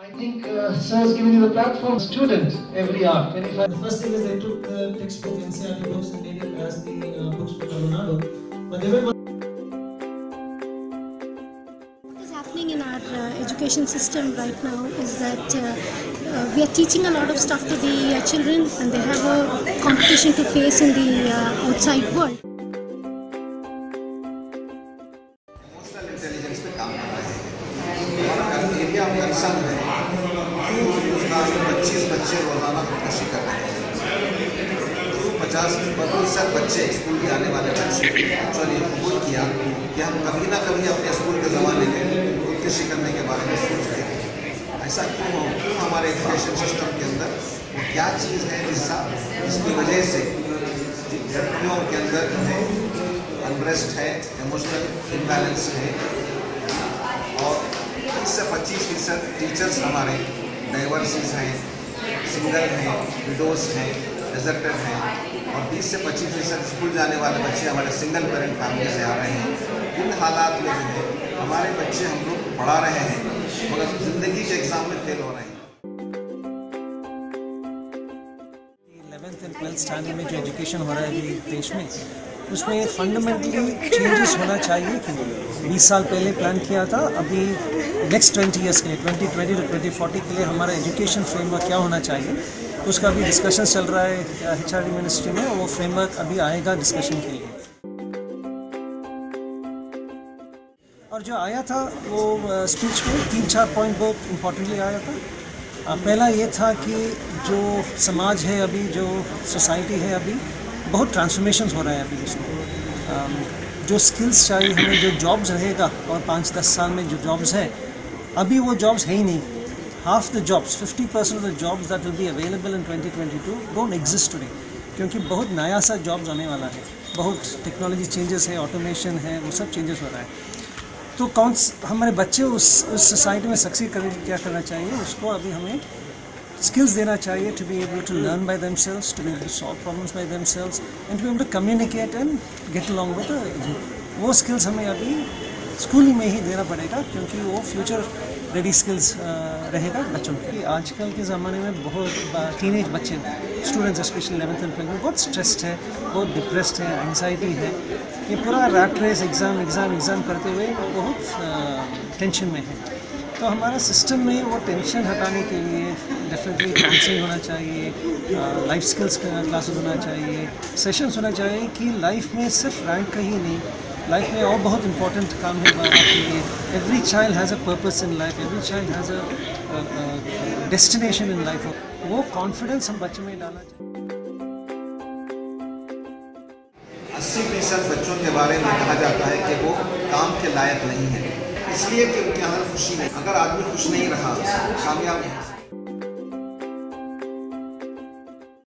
I think sir has given you the platform. Student every hour. 25. The first thing is they took the textbook NCERT books and made it as the books for Tamil Nadu. But they were What is happening in our education system right now is that we are teaching a lot of stuff to the children, and they have a competition to face in the outside world. Emotional intelligence पे काम कर रहे हैं और area of concern है। 25 बच्चे रोजाना खुदकुशी कर रहे हैं। 50% बच्चे स्कूल के आने वाले बच्चे एक्चुअली कबूल किया कि हम कभी ना कभी अपने स्कूल के ज़माने में खुदकुशी करने के बारे में सोच रहे हैं। ऐसा क्यों हमारे एजुकेशन सिस्टम के अंदर वो क्या चीज़ है जिसकी वजह से लड़कियों के अंदर जो है अनरेस्ट है, इमोशनल इम्बैलेंस है और 30 से 25% टीचर्स हमारे डाइवर्सिस हैं, सिंगल हैं, विडोज हैं, डेजर्टेड हैं और 20 से 25% स्कूल जाने वाले बच्चे हमारे सिंगल पेरेंट फैमिली से आ रहे हैं। इन हालात में जो है हमारे बच्चे हम लोग पढ़ा रहे हैं मगर ज़िंदगी के एग्ज़ाम में फेल हो रहे हैं। 11th and 12th स्टैंडर्ड में जो एजुकेशन हो रहा है अभी देश में, उसमें फंडामेंटली चेंजेस होना चाहिए कि 20 साल पहले प्लान किया था, अभी नेक्स्ट 20 ईयर्स के लिए 2020 to 2040 के लिए हमारा एजुकेशन फ्रेमवर्क क्या होना चाहिए, उसका अभी डिस्कशन चल रहा है HRD मिनिस्ट्री में। वो फ्रेमवर्क अभी आएगा डिस्कशन के लिए। और जो आया था वो स्पीच में 3-4 पॉइंट बहुत इम्पोर्टेंटली आया था। पहला ये था कि जो समाज है अभी, जो सोसाइटी है अभी, बहुत ट्रांसफॉर्मेशन हो रहा है अभी उसमें। जो स्किल्स चाहिए हमें, जो जॉब्स रहेगा और 5-10 साल में जो जॉब्स है, अभी वो जॉब्स है ही नहीं। Half the jobs, 50% of the jobs that will be available in 2022 don't exist today, क्योंकि बहुत नया सा जॉब्स आने वाला है। बहुत टेक्नोलॉजी चेंजेस है, ऑटोमेशन है, वो सब चेंजेस हो रहा है। तो हमारे बच्चे उस सोसाइटी में सक्सीड करने के लिए क्या करना चाहिए, उसको अभी हमें skills देना चाहिए to be able to learn by themselves, to be able to solve problems by themselves and to be able to communicate and get along with the वो skills हमें अभी स्कूल में ही देना पड़ेगा, क्योंकि वो फ्यूचर रेडी स्किल्स रहेगा बच्चों के। आजकल के ज़माने में बहुत टीनेज बच्चे, students specially 11th and 12th में बहुत स्ट्रेस्ड है, बहुत डिप्रेस्ड है, एंग्जाइटी है। ये पूरा रैट रेस एग्ज़ाम करते हुए बहुत टेंशन में है। तो हमारा सिस्टम में वो टेंशन हटाने के लिए डेफिनेटली काउंसलिंग होना चाहिए, लाइफ स्किल्स क्लासेस होना चाहिए, सेशंस होना चाहिए कि लाइफ में सिर्फ रैंक का ही नहीं, लाइफ में और बहुत इंपॉर्टेंट काम है आपके लिए। Every child has a purpose in life, every child has a destination in life. वो कॉन्फिडेंस हम बच्चे में डालना चाहिए। 80% बच्चों के बारे में कहा जाता है कि वो काम के लायक नहीं है, इसलिए कि उनके अंदर खुशी नहीं। अगर आदमी खुश नहीं रहा, कामयाब नहीं।